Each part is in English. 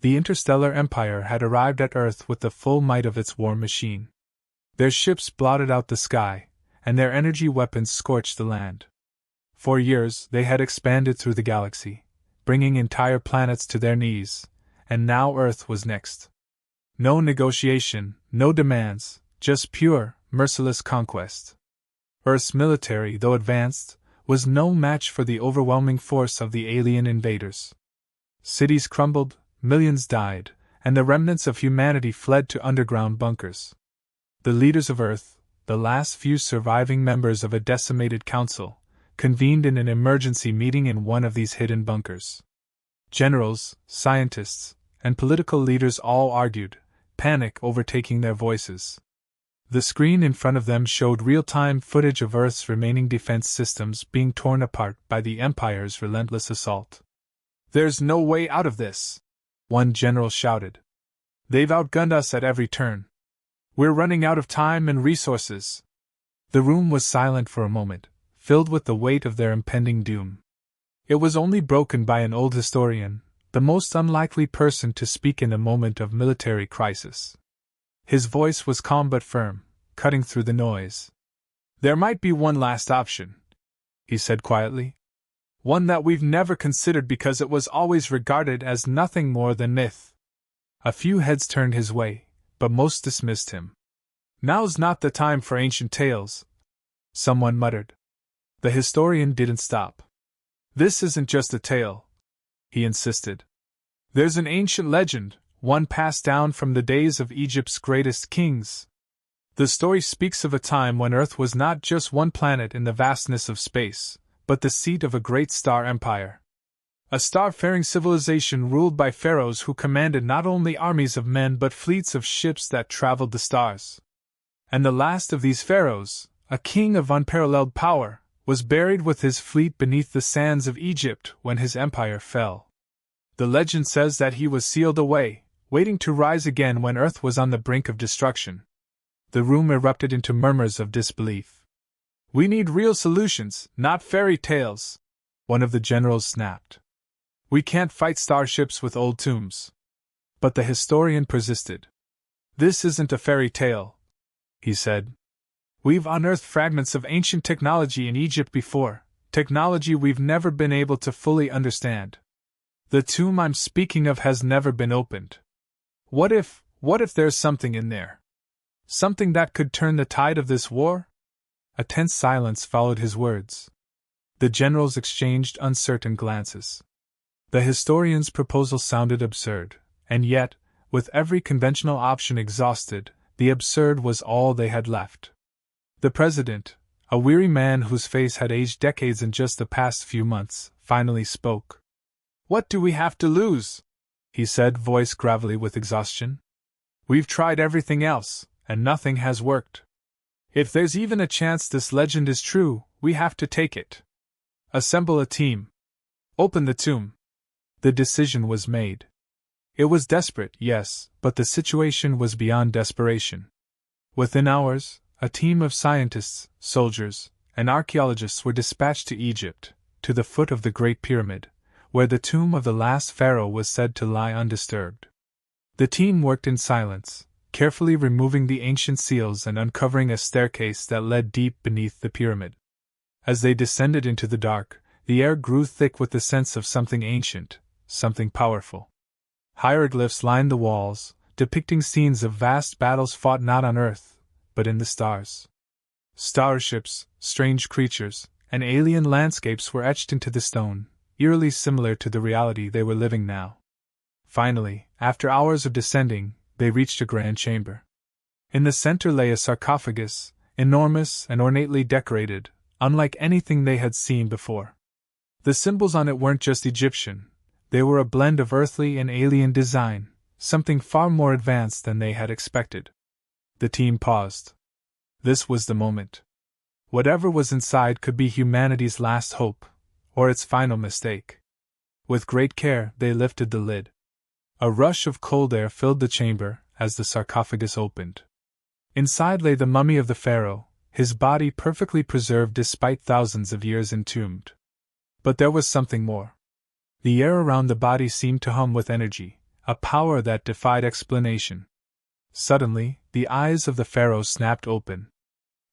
The Interstellar Empire had arrived at Earth with the full might of its war machine. Their ships blotted out the sky, and their energy weapons scorched the land. For years they had expanded through the galaxy, bringing entire planets to their knees, and now Earth was next. No negotiation, no demands, just pure, merciless conquest. Earth's military, though advanced, was no match for the overwhelming force of the alien invaders. Cities crumbled, millions died, and the remnants of humanity fled to underground bunkers. The leaders of Earth, the last few surviving members of a decimated council, convened in an emergency meeting in one of these hidden bunkers. Generals, scientists, and political leaders all argued, panic overtaking their voices. The screen in front of them showed real-time footage of Earth's remaining defense systems being torn apart by the Empire's relentless assault. "There's no way out of this," one general shouted. "They've outgunned us at every turn. We're running out of time and resources." The room was silent for a moment, filled with the weight of their impending doom. It was only broken by an old historian, the most unlikely person to speak in a moment of military crisis. His voice was calm but firm, cutting through the noise. "There might be one last option," he said quietly. "One that we've never considered because it was always regarded as nothing more than myth." A few heads turned his way, but most dismissed him. "Now's not the time for ancient tales," someone muttered. The historian didn't stop. "This isn't just a tale," he insisted. "There's an ancient legend, one passed down from the days of Egypt's greatest kings. The story speaks of a time when Earth was not just one planet in the vastness of space, but the seat of a great star empire. A star-faring civilization ruled by pharaohs who commanded not only armies of men but fleets of ships that traveled the stars. And the last of these pharaohs, a king of unparalleled power, was buried with his fleet beneath the sands of Egypt when his empire fell. The legend says that he was sealed away, waiting to rise again when Earth was on the brink of destruction." The room erupted into murmurs of disbelief. "We need real solutions, not fairy tales," one of the generals snapped. "We can't fight starships with old tombs." But the historian persisted. "This isn't a fairy tale," he said. "We've unearthed fragments of ancient technology in Egypt before, technology we've never been able to fully understand. The tomb I'm speaking of has never been opened. What if there's something in there? Something that could turn the tide of this war?" A tense silence followed his words. The generals exchanged uncertain glances. The historian's proposal sounded absurd, and yet, with every conventional option exhausted, the absurd was all they had left. The president, a weary man whose face had aged decades in just the past few months, finally spoke. "What do we have to lose?" he said, voice gravelly with exhaustion. "We've tried everything else, and nothing has worked. If there's even a chance this legend is true, we have to take it. Assemble a team. Open the tomb." The decision was made. It was desperate, yes, but the situation was beyond desperation. Within hours, a team of scientists, soldiers, and archaeologists were dispatched to Egypt, to the foot of the Great Pyramid, where the tomb of the last pharaoh was said to lie undisturbed. The team worked in silence, carefully removing the ancient seals and uncovering a staircase that led deep beneath the pyramid. As they descended into the dark, the air grew thick with the sense of something ancient, something powerful. Hieroglyphs lined the walls, depicting scenes of vast battles fought not on Earth, but in the stars. Starships, strange creatures, and alien landscapes were etched into the stone, eerily similar to the reality they were living now. Finally, after hours of descending, they reached a grand chamber. In the center lay a sarcophagus, enormous and ornately decorated, unlike anything they had seen before. The symbols on it weren't just Egyptian, they were a blend of earthly and alien design, something far more advanced than they had expected. The team paused. This was the moment. Whatever was inside could be humanity's last hope, or its final mistake. With great care, they lifted the lid. A rush of cold air filled the chamber as the sarcophagus opened. Inside lay the mummy of the pharaoh, his body perfectly preserved despite thousands of years entombed. But there was something more. The air around the body seemed to hum with energy, a power that defied explanation. Suddenly, the eyes of the Pharaoh snapped open.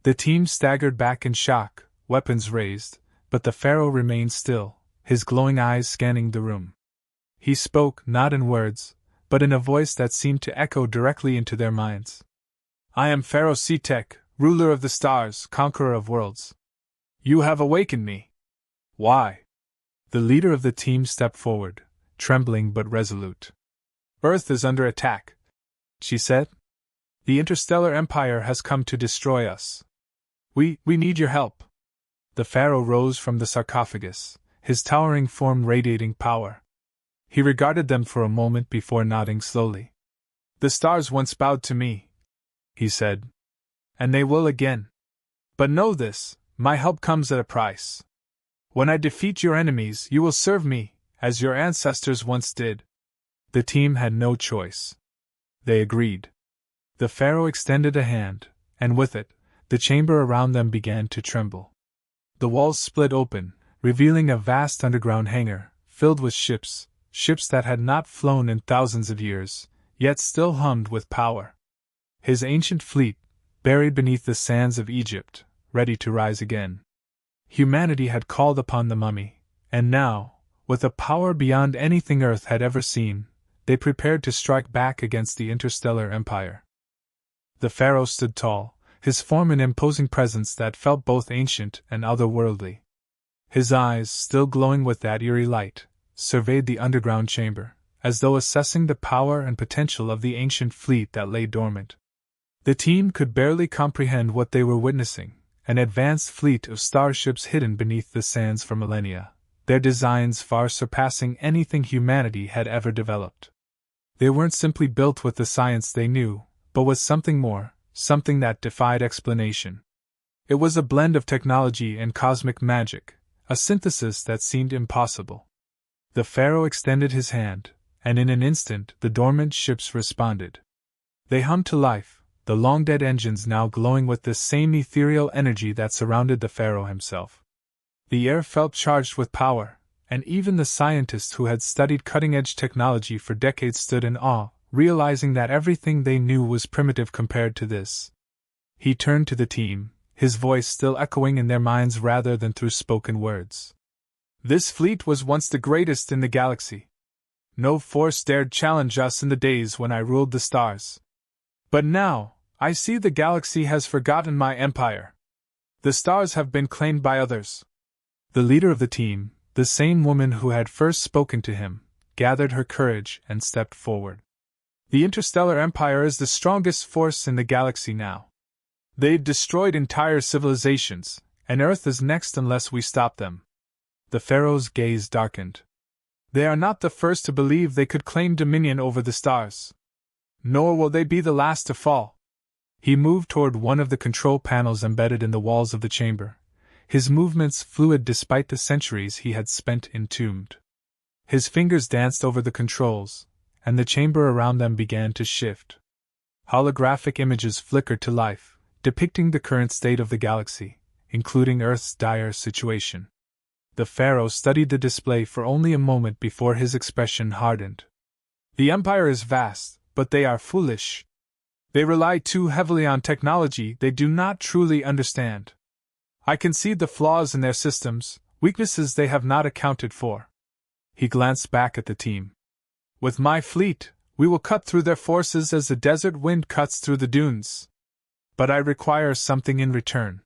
The team staggered back in shock, weapons raised, but the Pharaoh remained still, his glowing eyes scanning the room. He spoke not in words, but in a voice that seemed to echo directly into their minds. "I am Pharaoh Setek, ruler of the stars, conqueror of worlds. You have awakened me." "Why?" The leader of the team stepped forward, trembling but resolute. "Earth is under attack," she said. "The Interstellar Empire has come to destroy us. We need your help." The Pharaoh rose from the sarcophagus, his towering form radiating power. He regarded them for a moment before nodding slowly. "The stars once bowed to me," he said. "And they will again. But know this, my help comes at a price. When I defeat your enemies, you will serve me, as your ancestors once did." The team had no choice. They agreed. The Pharaoh extended a hand, and with it, the chamber around them began to tremble. The walls split open, revealing a vast underground hangar, filled with ships that had not flown in thousands of years, yet still hummed with power. His ancient fleet, buried beneath the sands of Egypt, ready to rise again. Humanity had called upon the mummy, and now, with a power beyond anything Earth had ever seen, they prepared to strike back against the Interstellar Empire. The Pharaoh stood tall, his form an imposing presence that felt both ancient and otherworldly. His eyes, still glowing with that eerie light, surveyed the underground chamber, as though assessing the power and potential of the ancient fleet that lay dormant. The team could barely comprehend what they were witnessing, an advanced fleet of starships hidden beneath the sands for millennia, their designs far surpassing anything humanity had ever developed. They weren't simply built with the science they knew, but with something more, something that defied explanation. It was a blend of technology and cosmic magic, a synthesis that seemed impossible. The Pharaoh extended his hand, and in an instant the dormant ships responded. They hummed to life, the long-dead engines now glowing with the same ethereal energy that surrounded the Pharaoh himself. The air felt charged with power, and even the scientists who had studied cutting-edge technology for decades stood in awe, realizing that everything they knew was primitive compared to this. He turned to the team, his voice still echoing in their minds rather than through spoken words. "This fleet was once the greatest in the galaxy. No force dared challenge us in the days when I ruled the stars. But now, I see the galaxy has forgotten my empire. The stars have been claimed by others." The leader of the team, the same woman who had first spoken to him, gathered her courage and stepped forward. "The Interstellar Empire is the strongest force in the galaxy now. They've destroyed entire civilizations, and Earth is next unless we stop them." The Pharaoh's gaze darkened. "They are not the first to believe they could claim dominion over the stars. Nor will they be the last to fall." He moved toward one of the control panels embedded in the walls of the chamber, his movements fluid despite the centuries he had spent entombed. His fingers danced over the controls, and the chamber around them began to shift. Holographic images flickered to life, depicting the current state of the galaxy, including Earth's dire situation. The Pharaoh studied the display for only a moment before his expression hardened. "The Empire is vast, but they are foolish. They rely too heavily on technology they do not truly understand. I can see the flaws in their systems, weaknesses they have not accounted for." He glanced back at the team. "With my fleet, we will cut through their forces as the desert wind cuts through the dunes. But I require something in return."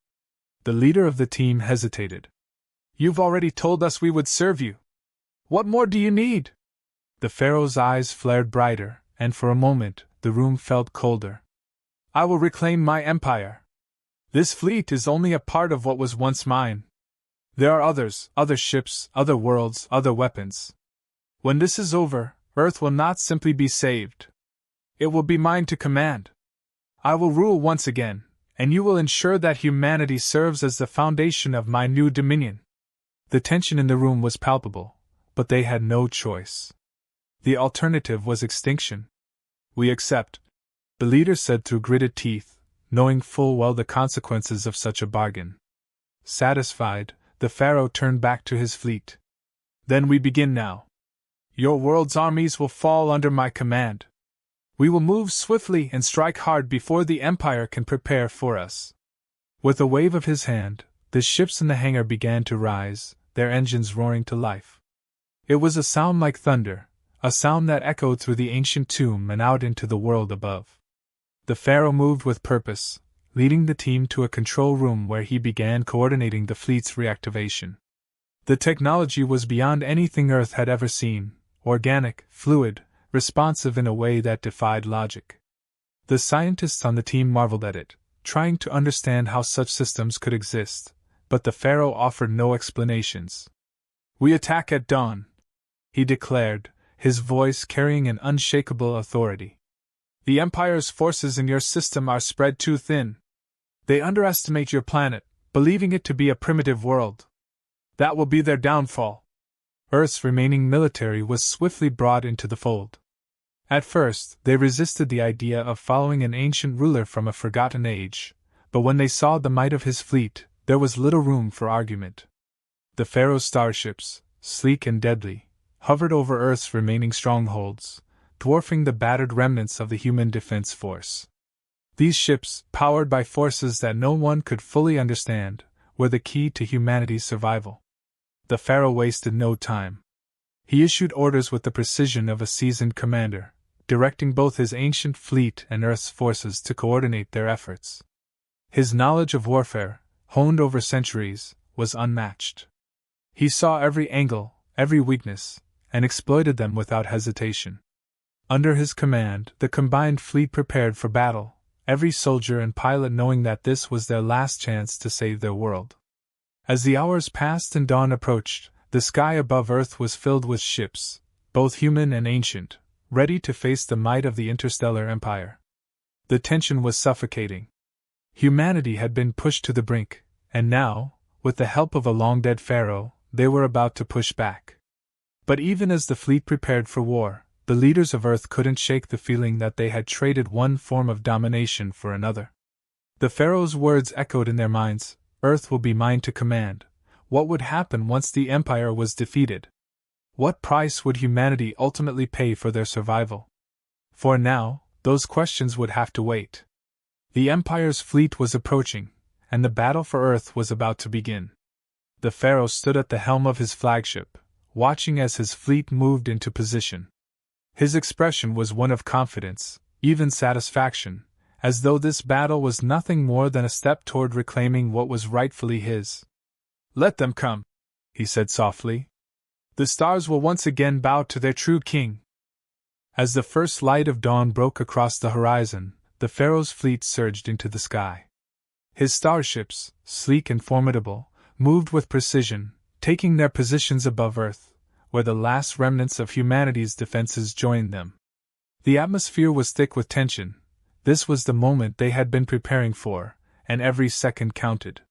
The leader of the team hesitated. "You've already told us we would serve you. What more do you need?" The Pharaoh's eyes flared brighter, and for a moment, the room felt colder. "I will reclaim my empire. This fleet is only a part of what was once mine. There are others, other ships, other worlds, other weapons. When this is over, Earth will not simply be saved. It will be mine to command. I will rule once again, and you will ensure that humanity serves as the foundation of my new dominion." The tension in the room was palpable, but they had no choice. The alternative was extinction. "We accept," the leader said through gritted teeth, knowing full well the consequences of such a bargain. Satisfied, the Pharaoh turned back to his fleet. "Then we begin now." Your world's armies will fall under my command. We will move swiftly and strike hard before the Empire can prepare for us." With a wave of his hand, the ships in the hangar began to rise, their engines roaring to life. It was a sound like thunder, a sound that echoed through the ancient tomb and out into the world above. The Pharaoh moved with purpose, leading the team to a control room where he began coordinating the fleet's reactivation. The technology was beyond anything Earth had ever seen, organic, fluid, responsive in a way that defied logic. The scientists on the team marveled at it, trying to understand how such systems could exist, but the Pharaoh offered no explanations. "We attack at dawn," he declared, his voice carrying an unshakable authority. "The Empire's forces in your system are spread too thin. They underestimate your planet, believing it to be a primitive world. That will be their downfall." Earth's remaining military was swiftly brought into the fold. At first, they resisted the idea of following an ancient ruler from a forgotten age, but when they saw the might of his fleet, there was little room for argument. The Pharaoh's starships, sleek and deadly, hovered over Earth's remaining strongholds, dwarfing the battered remnants of the human defense force. These ships, powered by forces that no one could fully understand, were the key to humanity's survival. The Pharaoh wasted no time. He issued orders with the precision of a seasoned commander, directing both his ancient fleet and Earth's forces to coordinate their efforts. His knowledge of warfare, honed over centuries, was unmatched. He saw every angle, every weakness, and exploited them without hesitation. Under his command, the combined fleet prepared for battle, every soldier and pilot knowing that this was their last chance to save their world. As the hours passed and dawn approached, the sky above Earth was filled with ships, both human and ancient, ready to face the might of the Interstellar Empire. The tension was suffocating. Humanity had been pushed to the brink, and now, with the help of a long-dead Pharaoh, they were about to push back. But even as the fleet prepared for war, the leaders of Earth couldn't shake the feeling that they had traded one form of domination for another. The Pharaoh's words echoed in their minds, "Earth will be mine to command." What would happen once the Empire was defeated? What price would humanity ultimately pay for their survival? For now, those questions would have to wait. The Empire's fleet was approaching, and the battle for Earth was about to begin. The Pharaoh stood at the helm of his flagship, watching as his fleet moved into position. His expression was one of confidence, even satisfaction, as though this battle was nothing more than a step toward reclaiming what was rightfully his. "Let them come," he said softly. "The stars will once again bow to their true king." As the first light of dawn broke across the horizon, the Pharaoh's fleet surged into the sky. His starships, sleek and formidable, moved with precision, taking their positions above Earth, where the last remnants of humanity's defenses joined them. The atmosphere was thick with tension. This was the moment they had been preparing for, and every second counted.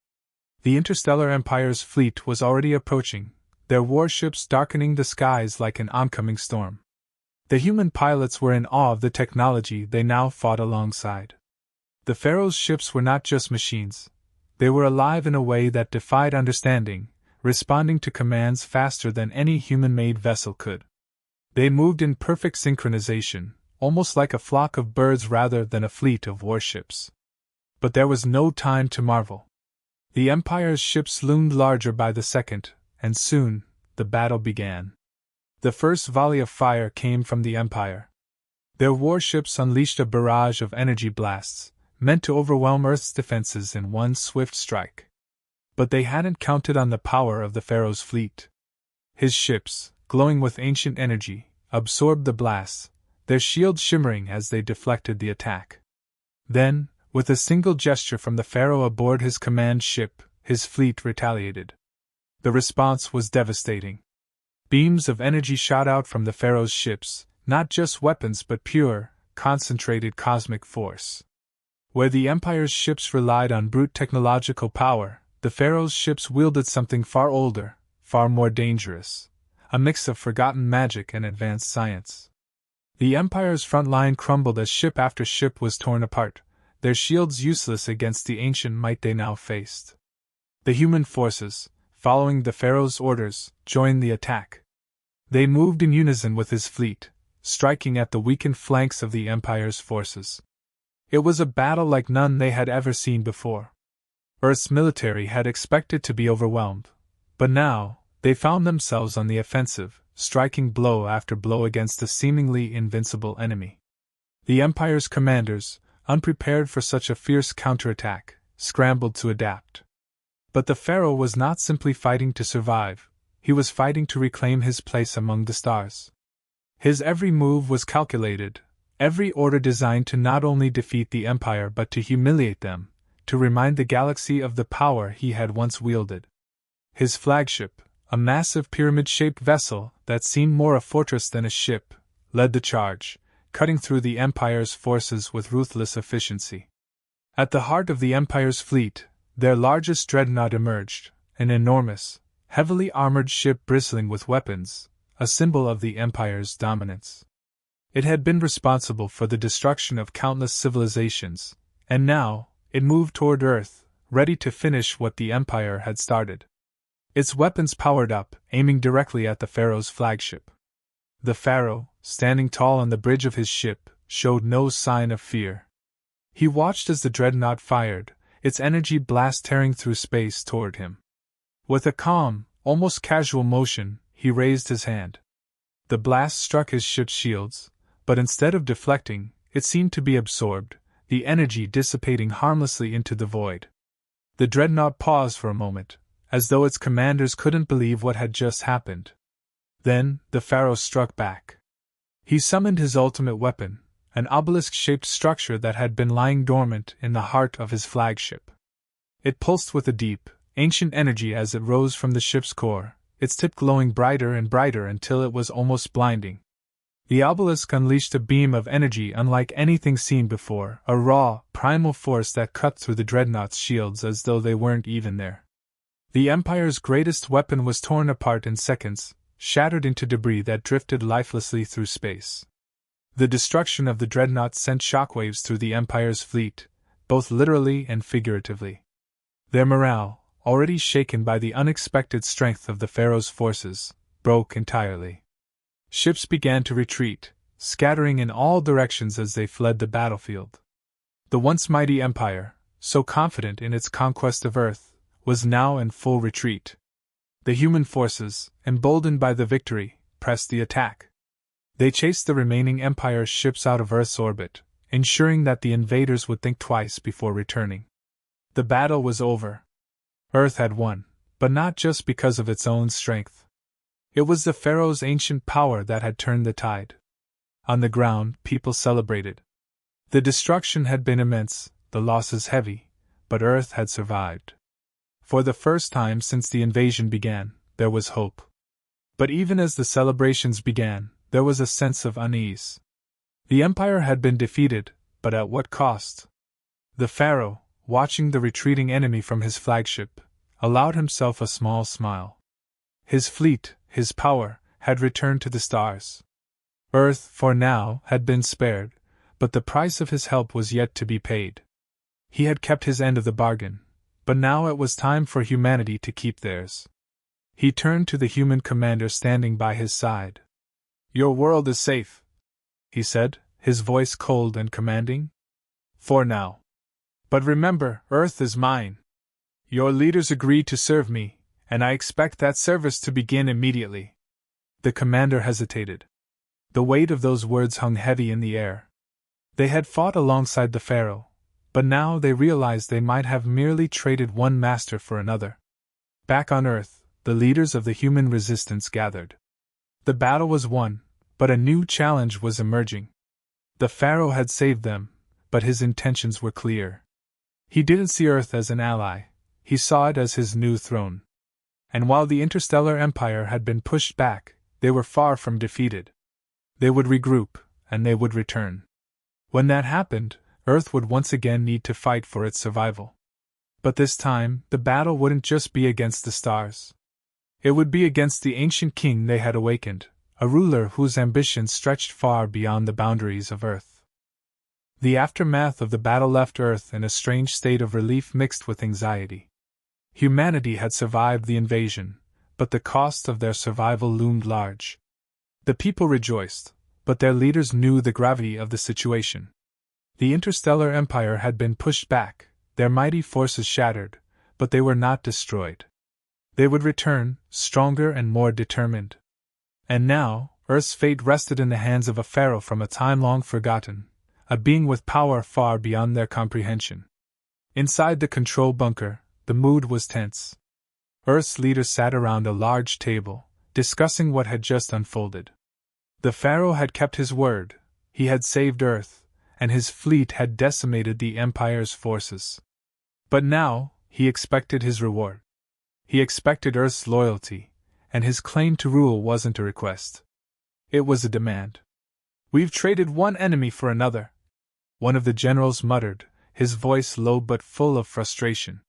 The Interstellar Empire's fleet was already approaching, their warships darkening the skies like an oncoming storm. The human pilots were in awe of the technology they now fought alongside. The Pharaoh's ships were not just machines. They were alive in a way that defied understanding, responding to commands faster than any human-made vessel could. They moved in perfect synchronization, almost like a flock of birds rather than a fleet of warships. But there was no time to marvel. The Empire's ships loomed larger by the second, and soon, the battle began. The first volley of fire came from the Empire. Their warships unleashed a barrage of energy blasts, meant to overwhelm Earth's defenses in one swift strike. But they hadn't counted on the power of the Pharaoh's fleet. His ships, glowing with ancient energy, absorbed the blasts, their shields shimmering as they deflected the attack. Then, with a single gesture from the Pharaoh aboard his command ship, his fleet retaliated. The response was devastating. Beams of energy shot out from the Pharaoh's ships, not just weapons but pure, concentrated cosmic force. Where the Empire's ships relied on brute technological power, the Pharaoh's ships wielded something far older, far more dangerous, a mix of forgotten magic and advanced science. The Empire's front line crumbled as ship after ship was torn apart, their shields useless against the ancient might they now faced. The human forces, following the Pharaoh's orders, joined the attack. They moved in unison with his fleet, striking at the weakened flanks of the Empire's forces. It was a battle like none they had ever seen before. Earth's military had expected to be overwhelmed, but now, they found themselves on the offensive, striking blow after blow against a seemingly invincible enemy. The Empire's commanders, unprepared for such a fierce counterattack, scrambled to adapt. But the Pharaoh was not simply fighting to survive, he was fighting to reclaim his place among the stars. His every move was calculated, every order designed to not only defeat the Empire but to humiliate them, to remind the galaxy of the power he had once wielded. His flagship, a massive pyramid-shaped vessel that seemed more a fortress than a ship, led the charge, cutting through the Empire's forces with ruthless efficiency. At the heart of the Empire's fleet, their largest dreadnought emerged, an enormous, heavily armored ship bristling with weapons, a symbol of the Empire's dominance. It had been responsible for the destruction of countless civilizations, and now, it moved toward Earth, ready to finish what the Empire had started. Its weapons powered up, aiming directly at the Pharaoh's flagship. The Pharaoh, standing tall on the bridge of his ship, showed no sign of fear. He watched as the dreadnought fired, its energy blast tearing through space toward him. With a calm, almost casual motion, he raised his hand. The blast struck his ship's shields, but instead of deflecting, it seemed to be absorbed, the energy dissipating harmlessly into the void. The dreadnought paused for a moment, as though its commanders couldn't believe what had just happened. Then, the Pharaoh struck back. He summoned his ultimate weapon, an obelisk-shaped structure that had been lying dormant in the heart of his flagship. It pulsed with a deep, ancient energy as it rose from the ship's core, its tip glowing brighter and brighter until it was almost blinding. The obelisk unleashed a beam of energy unlike anything seen before, a raw, primal force that cut through the dreadnought's shields as though they weren't even there. The Empire's greatest weapon was torn apart in seconds, shattered into debris that drifted lifelessly through space. The destruction of the dreadnought sent shockwaves through the Empire's fleet, both literally and figuratively. Their morale, already shaken by the unexpected strength of the Pharaoh's forces, broke entirely. Ships began to retreat, scattering in all directions as they fled the battlefield. The once mighty Empire, so confident in its conquest of Earth, was now in full retreat. The human forces, emboldened by the victory, pressed the attack. They chased the remaining Empire ships out of Earth's orbit, ensuring that the invaders would think twice before returning. The battle was over. Earth had won, but not just because of its own strength. It was the Pharaoh's ancient power that had turned the tide. On the ground, people celebrated. The destruction had been immense, the losses heavy, but Earth had survived. For the first time since the invasion began, there was hope. But even as the celebrations began, there was a sense of unease. The Empire had been defeated, but at what cost? The Pharaoh, watching the retreating enemy from his flagship, allowed himself a small smile. His fleet, his power, had returned to the stars. Earth, for now, had been spared, but the price of his help was yet to be paid. He had kept his end of the bargain, but now it was time for humanity to keep theirs. He turned to the human commander standing by his side. "Your world is safe," he said, his voice cold and commanding. "For now. But remember, Earth is mine. Your leaders agreed to serve me, and I expect that service to begin immediately." The commander hesitated. The weight of those words hung heavy in the air. They had fought alongside the Pharaoh, but now they realized they might have merely traded one master for another. Back on Earth, the leaders of the human resistance gathered. The battle was won, but a new challenge was emerging. The Pharaoh had saved them, but his intentions were clear. He didn't see Earth as an ally, he saw it as his new throne. And while the Interstellar Empire had been pushed back, they were far from defeated. They would regroup, and they would return. When that happened, Earth would once again need to fight for its survival. But this time, the battle wouldn't just be against the stars. It would be against the ancient king they had awakened, a ruler whose ambitions stretched far beyond the boundaries of Earth. The aftermath of the battle left Earth in a strange state of relief mixed with anxiety. Humanity had survived the invasion, but the cost of their survival loomed large. The people rejoiced, but their leaders knew the gravity of the situation. The Interstellar Empire had been pushed back, their mighty forces shattered, but they were not destroyed. They would return, stronger and more determined. And now, Earth's fate rested in the hands of a pharaoh from a time long forgotten, a being with power far beyond their comprehension. Inside the control bunker, the mood was tense. Earth's leaders sat around a large table, discussing what had just unfolded. The pharaoh had kept his word, he had saved Earth, and his fleet had decimated the Empire's forces. But now, he expected his reward. He expected Earth's loyalty, and his claim to rule wasn't a request. It was a demand. "We've traded one enemy for another," one of the generals muttered, his voice low but full of frustration.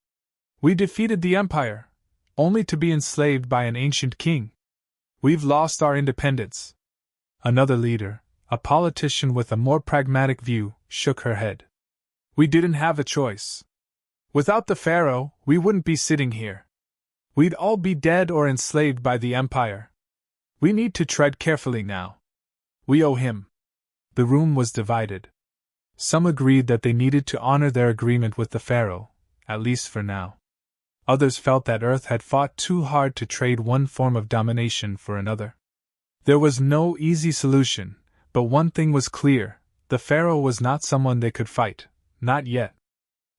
"We defeated the Empire, only to be enslaved by an ancient king. We've lost our independence." Another leader, a politician with a more pragmatic view, shook her head. "We didn't have a choice. Without the Pharaoh, we wouldn't be sitting here. We'd all be dead or enslaved by the Empire. We need to tread carefully now. We owe him." The room was divided. Some agreed that they needed to honor their agreement with the Pharaoh, at least for now. Others felt that Earth had fought too hard to trade one form of domination for another. There was no easy solution, but one thing was clear: the Pharaoh was not someone they could fight, not yet.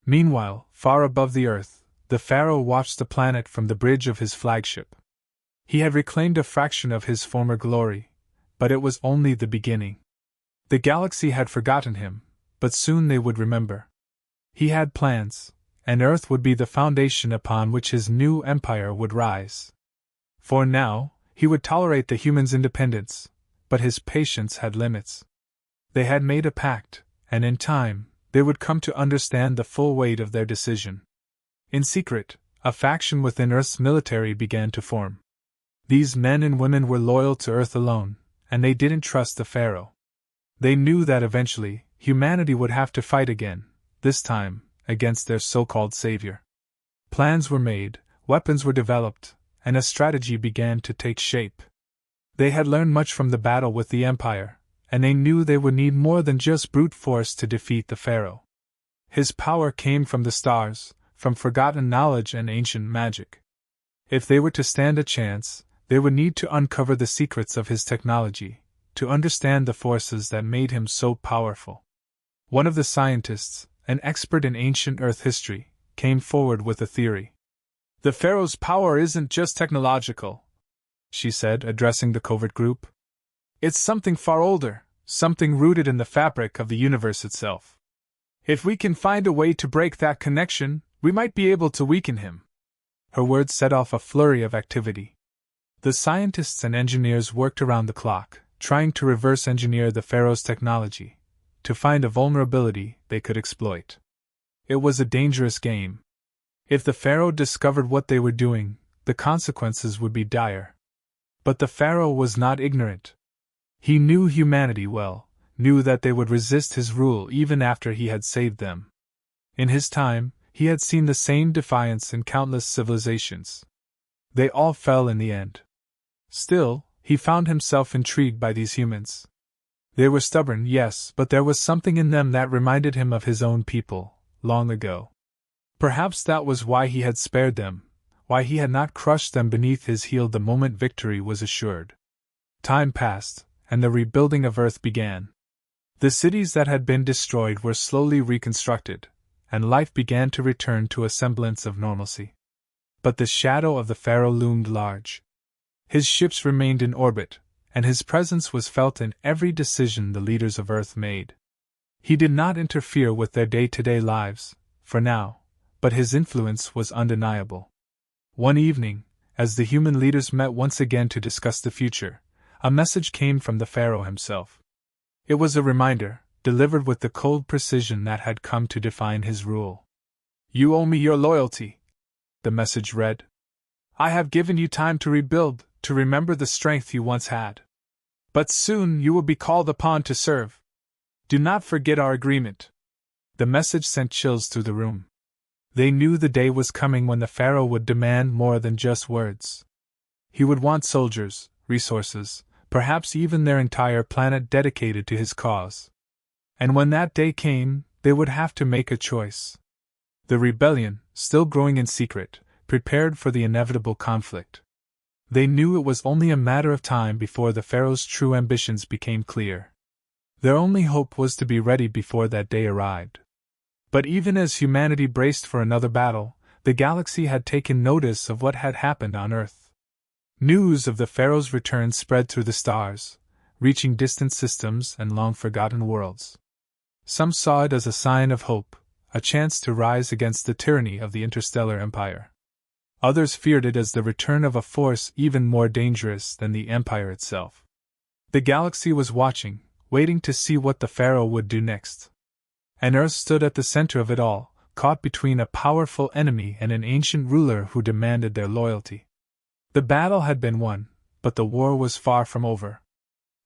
Meanwhile, far above the Earth, the Pharaoh watched the planet from the bridge of his flagship. He had reclaimed a fraction of his former glory, but it was only the beginning. The galaxy had forgotten him, but soon they would remember. He had plans, and Earth would be the foundation upon which his new empire would rise. For now, he would tolerate the humans' independence, but his patience had limits. They had made a pact, and in time, they would come to understand the full weight of their decision. In secret, a faction within Earth's military began to form. These men and women were loyal to Earth alone, and they didn't trust the Pharaoh. They knew that eventually, humanity would have to fight again, this time, against their so-called savior. Plans were made, weapons were developed, and a strategy began to take shape. They had learned much from the battle with the Empire, and they knew they would need more than just brute force to defeat the Pharaoh. His power came from the stars, from forgotten knowledge and ancient magic. If they were to stand a chance, they would need to uncover the secrets of his technology, to understand the forces that made him so powerful. One of the scientists, an expert in ancient Earth history, came forward with a theory. "The Pharaoh's power isn't just technological," she said, addressing the covert group. "It's something far older, something rooted in the fabric of the universe itself. If we can find a way to break that connection, we might be able to weaken him." Her words set off a flurry of activity. The scientists and engineers worked around the clock, trying to reverse engineer the Pharaoh's technology, to find a vulnerability they could exploit. It was a dangerous game. If the Pharaoh discovered what they were doing, the consequences would be dire. But the Pharaoh was not ignorant. He knew humanity well, knew that they would resist his rule even after he had saved them. In his time, he had seen the same defiance in countless civilizations. They all fell in the end. Still, he found himself intrigued by these humans. They were stubborn, yes, but there was something in them that reminded him of his own people, long ago. Perhaps that was why he had spared them, why he had not crushed them beneath his heel the moment victory was assured. Time passed, and the rebuilding of Earth began. The cities that had been destroyed were slowly reconstructed, and life began to return to a semblance of normalcy. But the shadow of the Pharaoh loomed large. His ships remained in orbit, and his presence was felt in every decision the leaders of Earth made. He did not interfere with their day-to-day lives, for now, but his influence was undeniable. One evening, as the human leaders met once again to discuss the future, a message came from the Pharaoh himself. It was a reminder, delivered with the cold precision that had come to define his rule. "You owe me your loyalty," the message read. "I have given you time to rebuild, to remember the strength you once had. But soon you will be called upon to serve. Do not forget our agreement." The message sent chills through the room. They knew the day was coming when the Pharaoh would demand more than just words. He would want soldiers, resources, perhaps even their entire planet dedicated to his cause. And when that day came, they would have to make a choice. The rebellion, still growing in secret, prepared for the inevitable conflict. They knew it was only a matter of time before the Pharaoh's true ambitions became clear. Their only hope was to be ready before that day arrived. But even as humanity braced for another battle, the galaxy had taken notice of what had happened on Earth. News of the Pharaoh's return spread through the stars, reaching distant systems and long-forgotten worlds. Some saw it as a sign of hope, a chance to rise against the tyranny of the Interstellar Empire. Others feared it as the return of a force even more dangerous than the Empire itself. The galaxy was watching, waiting to see what the Pharaoh would do next. And Earth stood at the center of it all, caught between a powerful enemy and an ancient ruler who demanded their loyalty. The battle had been won, but the war was far from over.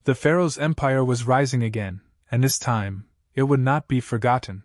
The Pharaoh's empire was rising again, and this time, it would not be forgotten,